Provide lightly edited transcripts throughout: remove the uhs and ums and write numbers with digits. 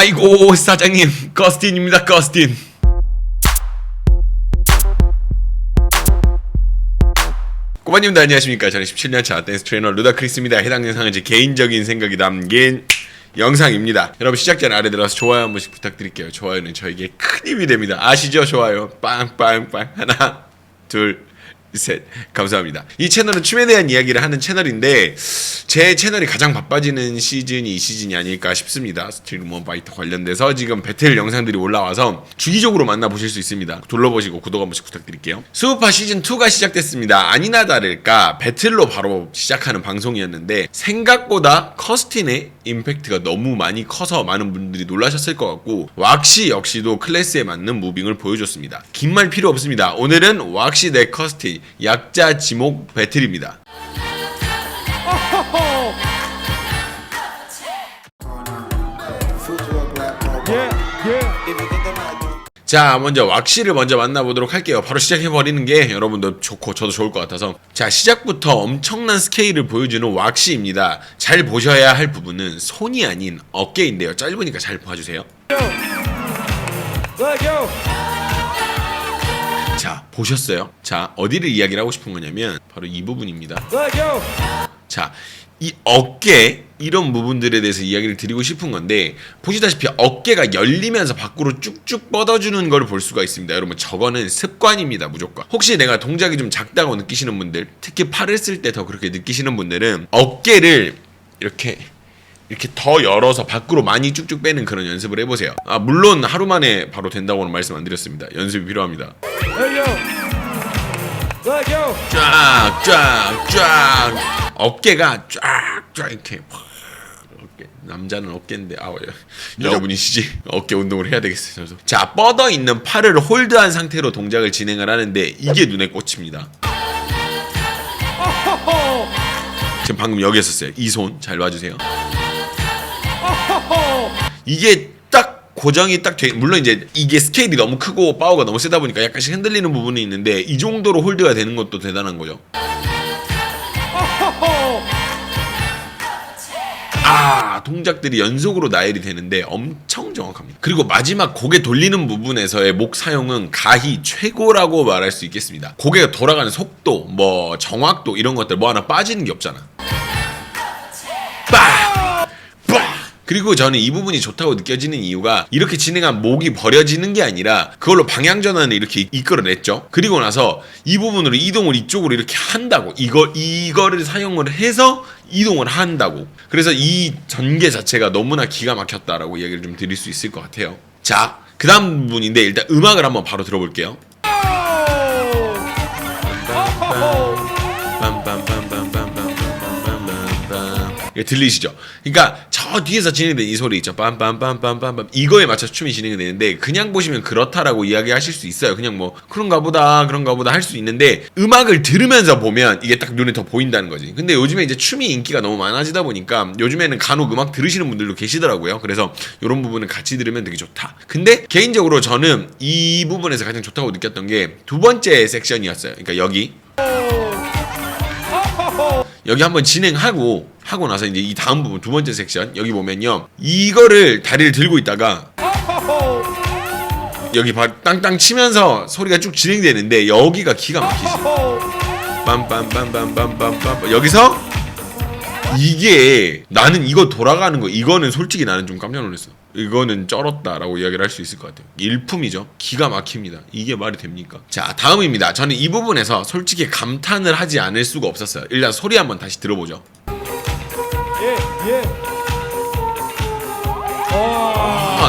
아이고 사장님, 거스틴입니다. 거스틴. 꼬마님들 안녕하십니까. 저는 17년차 댄스 트레이너 루다크리스입니다. 해당 영상은 제 개인적인 생각이 담긴 영상입니다. 여러분 시작 전 아래 들어가서 좋아요 한 번씩 부탁드릴게요. 좋아요는 저에게 큰 힘이 됩니다. 아시죠? 좋아요 빵빵빵. 하나 둘 셋. 감사합니다. 이 채널은 춤에 대한 이야기를 하는 채널인데 제 채널이 가장 바빠지는 시즌이 이 시즌이 아닐까 싶습니다. 스트리머 파이터 관련돼서 지금 배틀 영상들이 올라와서 주기적으로 만나보실 수 있습니다. 둘러보시고 구독 한 번씩 부탁드릴게요. 수우파 시즌2가 시작됐습니다. 아니나 다를까 배틀로 바로 시작하는 방송이었는데 생각보다 커스틴의 임팩트가 너무 많이 커서 많은 분들이 놀라셨을 것 같고 왁시 역시도 클래스에 맞는 무빙을 보여줬습니다. 긴 말 필요 없습니다. 오늘은 왁시 대 커스틴 약자 지목 배틀입니다. 자, 먼저 왁시를 먼저 만나보도록 할게요. 바로 시작해버리는 게 여러분도 좋고 저도 좋을 것 같아서. 자, 시작부터 엄청난 스케일을 보여주는 왁시입니다. 잘 보셔야 할 부분은 손이 아닌 어깨인데요. 짧으니까 잘 봐주세요. 자, 보셨어요? 자, 어디를 이야기를 하고 싶은 거냐면 바로 이 부분입니다. 자, 이 어깨 이런 부분들에 대해서 이야기를 드리고 싶은 건데 보시다시피 어깨가 열리면서 밖으로 쭉쭉 뻗어주는 걸 볼 수가 있습니다. 여러분 저거는 습관입니다. 무조건. 혹시 내가 동작이 좀 작다고 느끼시는 분들, 특히 팔을 쓸 때 더 그렇게 느끼시는 분들은 어깨를 이렇게 더 열어서 밖으로 많이 쭉쭉 빼는 그런 연습을 해보세요. 아, 물론 하루 만에 바로 된다고는 말씀 안 드렸습니다. 연습이 필요합니다. 쫙 어깨가 쫙 이렇게 어깨. 남자는 어깨인데 여자분이시지? 어깨 운동을 해야 되겠어요. 저도. 자, 뻗어 있는 팔을 홀드한 상태로 동작을 진행을 하는데 이게 눈에 꽂힙니다. 지금 방금 여기 했었어요. 이 손 잘 봐주세요. 이게 딱 고정이 딱 돼. 물론 이제 이게 스케일이 너무 크고 파워가 너무 세다 보니까 약간씩 흔들리는 부분이 있는데 이 정도로 홀드가 되는 것도 대단한 거죠. 동작들이 연속으로 나열이 되는데 엄청 정확합니다. 그리고 마지막 고개 돌리는 부분에서의 목 사용은 가히 최고라고 말할 수 있겠습니다. 고개가 돌아가는 속도, 뭐 정확도 이런 것들 뭐 하나 빠지는 게 없잖아. 그리고 저는 이 부분이 좋다고 느껴지는 이유가 이렇게 진행한 목이 버려지는 게 아니라 그걸로 방향 전환을 이렇게 이끌어냈죠. 그리고 나서 이 부분으로 이동을 이쪽으로 이렇게 한다고. 이거를 사용을 해서 이동을 한다고. 그래서 이 전개 자체가 너무나 기가 막혔다라고 이야기를 좀 드릴 수 있을 것 같아요. 자, 그 다음 부분인데 일단 음악을 한번 바로 들어볼게요. 들리시죠? 그러니까 저 뒤에서 진행되는 이 소리 있죠. 빰빰빰빰빰빰 이거에 맞춰서 춤이 진행이 되는데 그냥 보시면 그렇다라고 이야기하실 수 있어요. 그냥 뭐 그런가 보다 할 수 있는데 음악을 들으면서 보면 이게 딱 눈에 더 보인다는 거지. 근데 요즘에 이제 춤이 인기가 너무 많아지다 보니까 요즘에는 간혹 음악 들으시는 분들도 계시더라고요. 그래서 이런 부분을 같이 들으면 되게 좋다. 근데 개인적으로 저는 이 부분에서 가장 좋다고 느꼈던 게 두 번째 섹션이었어요. 그러니까 여기 한번 진행하고 나서 이제 이 다음 부분 두 번째 섹션 여기 보면요, 이거를 다리를 들고 있다가 여기 땅땅 치면서 소리가 쭉 진행되는데 여기가 기가 막히지. 빰빰빰빰빰빰빰 여기서 이게 나는 이거 돌아가는 거 이거는 솔직히 나는 좀 깜짝 놀랐어. 이거는 쩔었다라고 이야기를 할 수 있을 것 같아요. 일품이죠. 기가 막힙니다. 이게 말이 됩니까? 자, 다음입니다. 저는 이 부분에서 솔직히 감탄을 하지 않을 수가 없었어요. 일단 소리 한번 다시 들어보죠.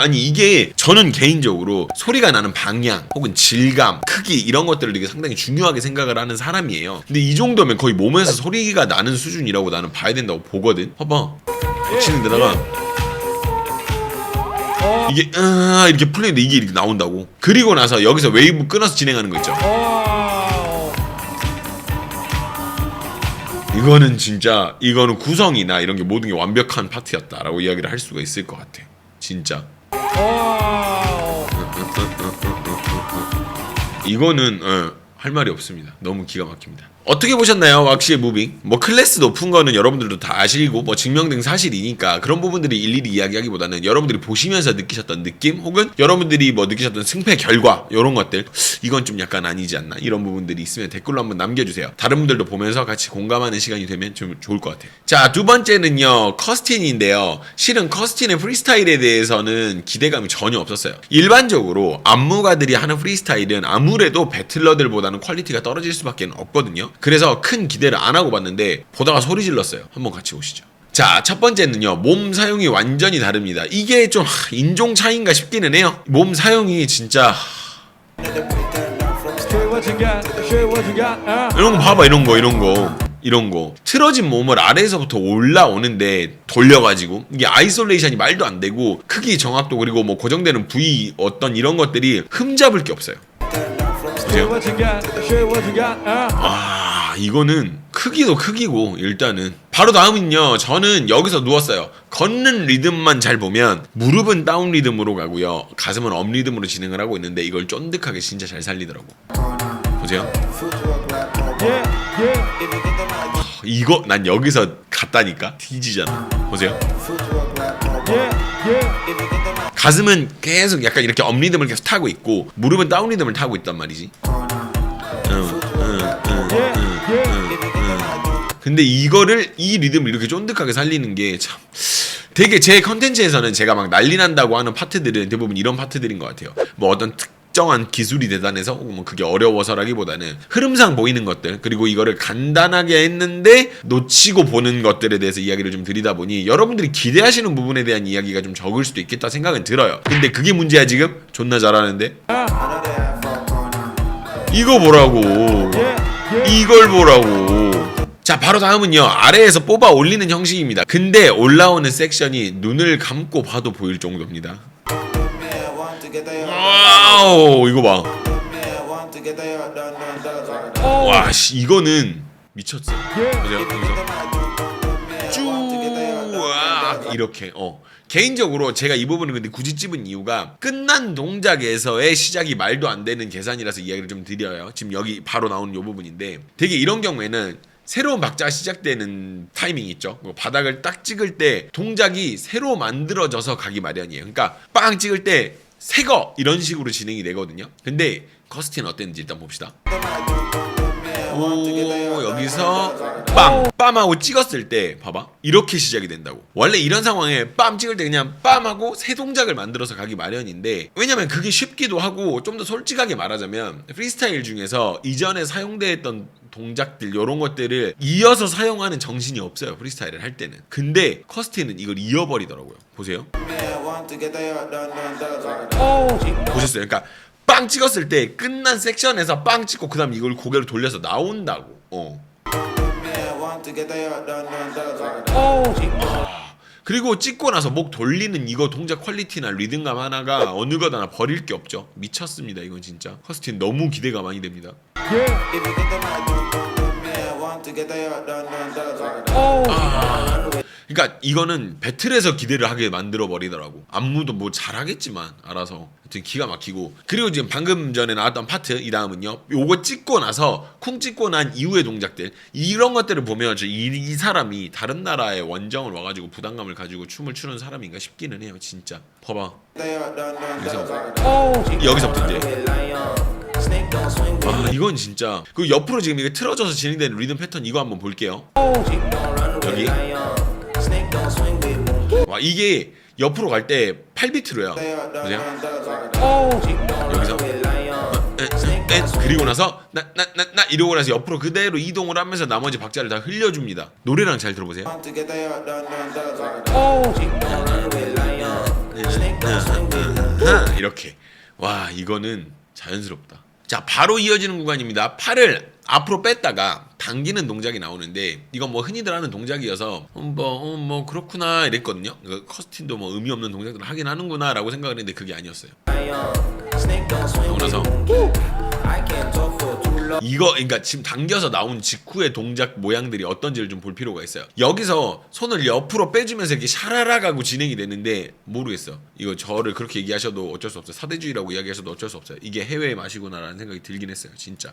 아니 이게 저는 개인적으로 소리가 나는 방향 혹은 질감, 크기 이런 것들을 되게 상당히 중요하게 생각을 하는 사람이에요. 근데 이 정도면 거의 몸에서 소리가 나는 수준이라고 나는 봐야 된다고 보거든. 봐봐. 치는 데다가 이게 이렇게 풀리는데 이게 이렇게 나온다고. 그리고 나서 여기서 웨이브 끊어서 진행하는 거 있죠. 이거는 진짜 이거는 구성이나 이런 게 모든 게 완벽한 파트였다라고 이야기를 할 수가 있을 것 같아. 진짜. 이거는 할 말이 없습니다. 너무 기가 막힙니다. 어떻게 보셨나요? 왁시의 무빙? 뭐 클래스 높은 거는 여러분들도 다 아시고 뭐 증명된 사실이니까 그런 부분들이 일일이 이야기하기보다는 여러분들이 보시면서 느끼셨던 느낌 혹은 여러분들이 뭐 느끼셨던 승패 결과 이런 것들 이건 좀 약간 아니지 않나 이런 부분들이 있으면 댓글로 한번 남겨주세요. 다른 분들도 보면서 같이 공감하는 시간이 되면 좀 좋을 것 같아요. 자, 두 번째는요 커스틴인데요. 실은 커스틴의 프리스타일에 대해서는 기대감이 전혀 없었어요. 일반적으로 안무가들이 하는 프리스타일은 아무래도 배틀러들보다는 퀄리티가 떨어질 수밖에 없거든요. 그래서 큰 기대를 안 하고 봤는데 보다가 소리 질렀어요. 한번 같이 보시죠. 자, 첫 번째는요 몸 사용이 완전히 다릅니다. 이게 좀 인종 차이인가 싶기는 해요. 몸 사용이 진짜 이런 거 봐봐. 이런 거 틀어진 몸을 아래에서부터 올라오는데 돌려가지고 이게 아이솔레이션이 말도 안 되고 크기 정확도 그리고 뭐 고정되는 부위 어떤 이런 것들이 흠잡을 게 없어요. 보세요. 이거는 크기도 크기고 일단은 바로 다음은요 저는 여기서 누웠어요. 걷는 리듬만 잘 보면 무릎은 다운 리듬으로 가고요 가슴은 업 리듬으로 진행을 하고 있는데 이걸 쫀득하게 진짜 잘 살리더라고. 보세요. 이거 난 여기서 갔다니까 뒤지잖아. 보세요. 가슴은 계속 약간 이렇게 업 리듬을 계속 타고 있고 무릎은 다운 리듬을 타고 있단 말이지. 근데 이거를 이 리듬을 이렇게 쫀득하게 살리는 게 참 되게 제 컨텐츠에서는 제가 막 난리 난다고 하는 파트들은 대부분 이런 파트들인 것 같아요. 뭐 어떤 특정한 기술이 대단해서 뭐 그게 어려워서라기보다는 흐름상 보이는 것들 그리고 이거를 간단하게 했는데 놓치고 보는 것들에 대해서 이야기를 좀 드리다 보니 여러분들이 기대하시는 부분에 대한 이야기가 좀 적을 수도 있겠다 생각은 들어요. 근데 그게 문제야. 지금 존나 잘하는데 이거 보라고. 이걸 보라고. 자, 바로 다음은요 아래에서 뽑아 올리는 형식입니다. 근데 올라오는 섹션이 눈을 감고 봐도 보일 정도입니다. 와우, 이거 봐. 와, 씨, 이거는 미쳤어. 보세요, 여기서 쭉 이렇게. 개인적으로 제가 이 부분을 근데 굳이 찝은 이유가 끝난 동작에서의 시작이 말도 안 되는 계산이라서 이야기를 좀 드려요. 지금 여기 바로 나오는 이 부분인데 되게 이런 경우에는 새로운 박자가 시작되는 타이밍이 있죠. 바닥을 딱 찍을 때 동작이 새로 만들어져서 가기 마련이에요. 그러니까 빵 찍을 때 새거 이런 식으로 진행이 되거든요. 근데 커스틴은 어땠는지 일단 봅시다. 오, 여기서 빰 하고 찍었을 때 봐봐 이렇게 시작이 된다고. 원래 이런 상황에 빰 찍을 때 그냥 빰 하고 새 동작을 만들어서 가기 마련인데 왜냐면 그게 쉽기도 하고 좀 더 솔직하게 말하자면 프리스타일 중에서 이전에 사용되었던 동작들 이런 것들을 이어서 사용하는 정신이 없어요 프리스타일을 할 때는. 근데 커스틴은 이걸 이어버리더라고요. 보세요. 보셨어요? 그러니까 빵 찍었을 때 끝난 섹션에서 빵 찍고 그 다음 이걸 고개를 돌려서 나온다고. 그리고 찍고 나서 목 돌리는 이거 동작 퀄리티나 리듬감 하나가 어느 것 하나 버릴 게 없죠. 미쳤습니다. 이건 진짜 커스틴 너무 기대가 많이 됩니다. 그러니까 이거는 배틀에서 기대를 하게 만들어 버리더라고. 안무도 뭐 잘하겠지만 알아서 하여튼 기가 막히고. 그리고 지금 방금 전에 나왔던 파트 이 다음은요 요거 찍고 나서 쿵 찍고 난 이후의 동작들 이런 것들을 보면 이 사람이 다른 나라의 원정을 와가지고 부담감을 가지고 춤을 추는 사람인가 싶기는 해요. 진짜 봐봐. 여기서부터 이제 이건 진짜. 그 옆으로 지금 이게 틀어져서 진행되는 리듬 패턴 이거 한번 볼게요. 여기 와 이게 옆으로 갈 때 8비트로요. 보세요. 여기서 그리고 나서 나 이러고 나서 옆으로 그대로 이동을 하면서 나머지 박자를 다 흘려줍니다. 노래랑 잘 들어보세요. 이렇게. 와 이거는 자연스럽다. 자 바로 이어지는 구간입니다. 팔을 앞으로 뺐다가 당기는 동작이 나오는데 이건 뭐 흔히들 하는 동작이어서 뭐 그렇구나 이랬거든요. 커스틴도 뭐 의미 없는 동작들을 하긴 하는구나 라고 생각을 했는데 그게 아니었어요. 그러고 나서 이거 그러니까 지금 당겨서 나온 직후의 동작 모양들이 어떤지를 좀 볼 필요가 있어요. 여기서 손을 옆으로 빼주면서 이렇게 샤라락 하고 진행이 되는데 모르겠어. 이거 저를 그렇게 얘기하셔도 어쩔 수 없어요. 사대주의라고 이야기하셔도 어쩔 수 없어요. 이게 해외의 맛이구나라는 생각이 들긴 했어요. 진짜.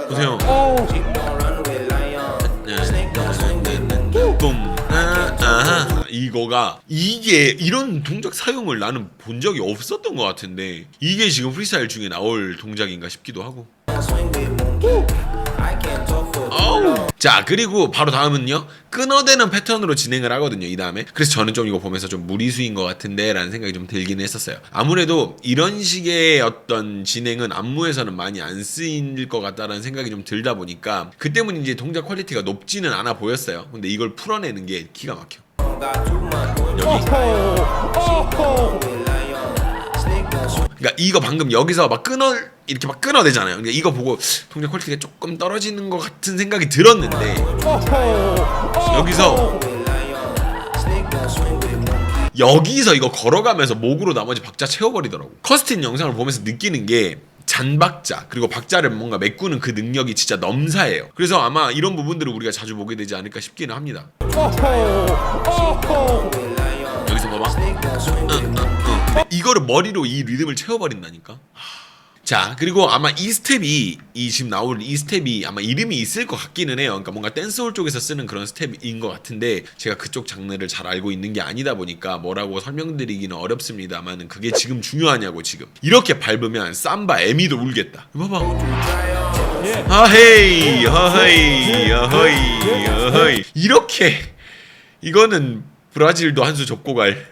보세요. 이거가 이게 이런 동작 사용을 나는 본 적이 없었던 것 같은데 이게 지금 프리스타일 중에 나올 동작인가 싶기도 하고. 자, 그리고 바로 다음은요, 끊어대는 패턴으로 진행을 하거든요. 이 다음에. 그래서 저는 좀 이거 보면서 좀 무리수인 것 같은데 라는 생각이 좀 들긴 했었어요. 아무래도 이런 식의 어떤 진행은 안무에서는 많이 안 쓰일 것 같다라는 생각이 좀 들다 보니까 그 때문에 이제 동작 퀄리티가 높지는 않아 보였어요. 근데 이걸 풀어내는 게 기가 막혀. 여기. 그러니까 이거 방금 여기서 막 이렇게 막 끊어내잖아요. 그러니까 이거 보고 동작 퀄리티가 조금 떨어지는 것 같은 생각이 들었는데 여기서 이거 걸어가면서 목으로 나머지 박자 채워버리더라고. 커스틴 영상을 보면서 느끼는 게 잔박자 그리고 박자를 뭔가 메꾸는 그 능력이 진짜 넘사예요. 그래서 아마 이런 부분들을 우리가 자주 보게 되지 않을까 싶기는 합니다. 여기서 봐봐. 이거를 머리로 이 리듬을 채워버린다니까. 자, 그리고 아마 이 스텝이 이 지금 나올 이 스텝이 아마 이름이 있을 것 같기는 해요. 그러니까 뭔가 댄스홀 쪽에서 쓰는 그런 스텝인 것 같은데 제가 그쪽 장르를 잘 알고 있는 게 아니다 보니까 뭐라고 설명드리기는 어렵습니다만은 그게 지금 중요하냐고. 지금 이렇게 밟으면 삼바 에미도 울겠다. 봐봐. 아헤이 아헤이 아헤이 아헤이 이렇게 이거는 브라질도 한 수 접고 갈.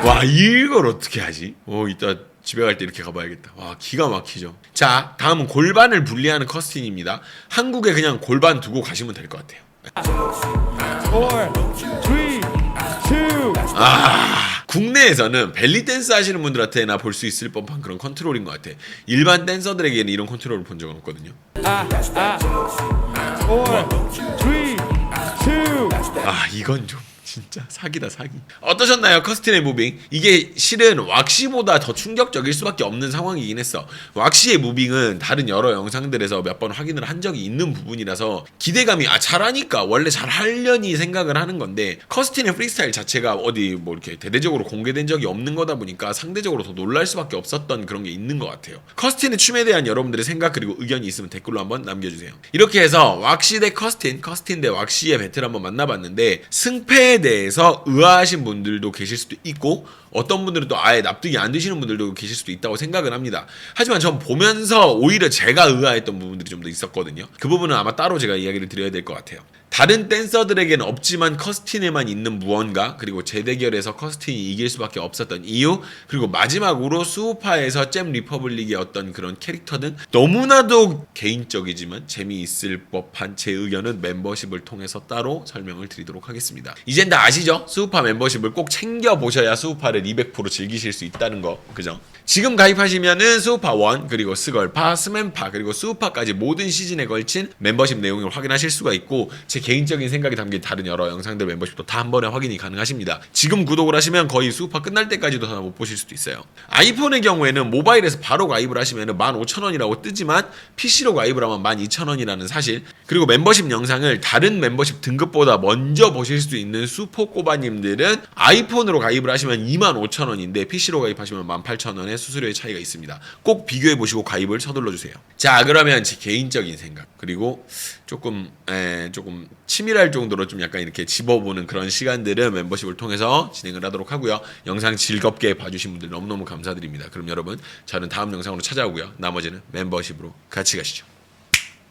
와 이걸 어떻게 하지? 이따 집에 갈 때 이렇게 가봐야겠다. 와 기가 막히죠. 자, 다음은 골반을 분리하는 커스틴입니다. 한국에 그냥 골반 두고 가시면 될 것 같아요. 4, 3, 2 국내에서는 벨리 댄스 하시는 분들한테나 볼 수 있을 법한 그런 컨트롤인 것 같아. 일반 댄서들에게는 이런 컨트롤을 본 적은 없거든요. 4, 3, 2 이건 좀 진짜 사기다 사기. 어떠셨나요? 커스틴의 무빙. 이게 실은 왁시보다 더 충격적일 수밖에 없는 상황이긴 했어. 왁시의 무빙은 다른 여러 영상들에서 몇 번 확인을 한 적이 있는 부분이라서 기대감이 잘하니까 원래 잘하려니 생각을 하는 건데 커스틴의 프리스타일 자체가 어디 뭐 이렇게 대대적으로 공개된 적이 없는 거다 보니까 상대적으로 더 놀랄 수밖에 없었던 그런 게 있는 것 같아요. 커스틴의 춤에 대한 여러분들의 생각 그리고 의견이 있으면 댓글로 한번 남겨주세요. 이렇게 해서 왁시 대 커스틴 대 왁시의 배틀 한번 만나봤는데 승패에 대해서 의아하신 분들도 계실 수도 있고 어떤 분들은 또 아예 납득이 안 되시는 분들도 계실 수도 있다고 생각은 합니다. 하지만 전 보면서 오히려 제가 의아했던 부분들이 좀 더 있었거든요. 그 부분은 아마 따로 제가 이야기를 드려야 될 것 같아요. 다른 댄서들에게는 없지만 커스틴에만 있는 무언가, 그리고 재대결에서 커스틴이 이길 수밖에 없었던 이유, 그리고 마지막으로 수우파에서 잼 리퍼블릭의 어떤 그런 캐릭터 등 너무나도 개인적이지만 재미있을 법한 제 의견은 멤버십을 통해서 따로 설명을 드리도록 하겠습니다. 이젠 다 아시죠? 수우파 멤버십을 꼭 챙겨보셔야 수우파를 200% 즐기실 수 있다는 거, 그죠? 지금 가입하시면은 수우파 1, 그리고 스걸파, 스맨파, 그리고 수우파까지 모든 시즌에 걸친 멤버십 내용을 확인하실 수가 있고 제 개인적인 생각이 담긴 다른 여러 영상들 멤버십도 다 한 번에 확인이 가능하십니다. 지금 구독을 하시면 거의 수우파 끝날 때까지도 다 못 보실 수도 있어요. 아이폰의 경우에는 모바일에서 바로 가입을 하시면 15,000원이라고 뜨지만 PC로 가입을 하면 12,000원이라는 사실, 그리고 멤버십 영상을 다른 멤버십 등급보다 먼저 보실 수 있는 수포꼬바님들은 아이폰으로 가입을 하시면 25,000원인데 PC로 가입하시면 18,000원의 수수료의 차이가 있습니다. 꼭 비교해보시고 가입을 서둘러주세요. 자, 그러면 제 개인적인 생각, 그리고 조금 치밀할 정도로 좀 약간 이렇게 집어보는 그런 시간들은 멤버십을 통해서 진행을 하도록 하고요. 영상 즐겁게 봐주신 분들 너무너무 감사드립니다. 그럼 여러분, 저는 다음 영상으로 찾아오고요. 나머지는 멤버십으로 같이 가시죠.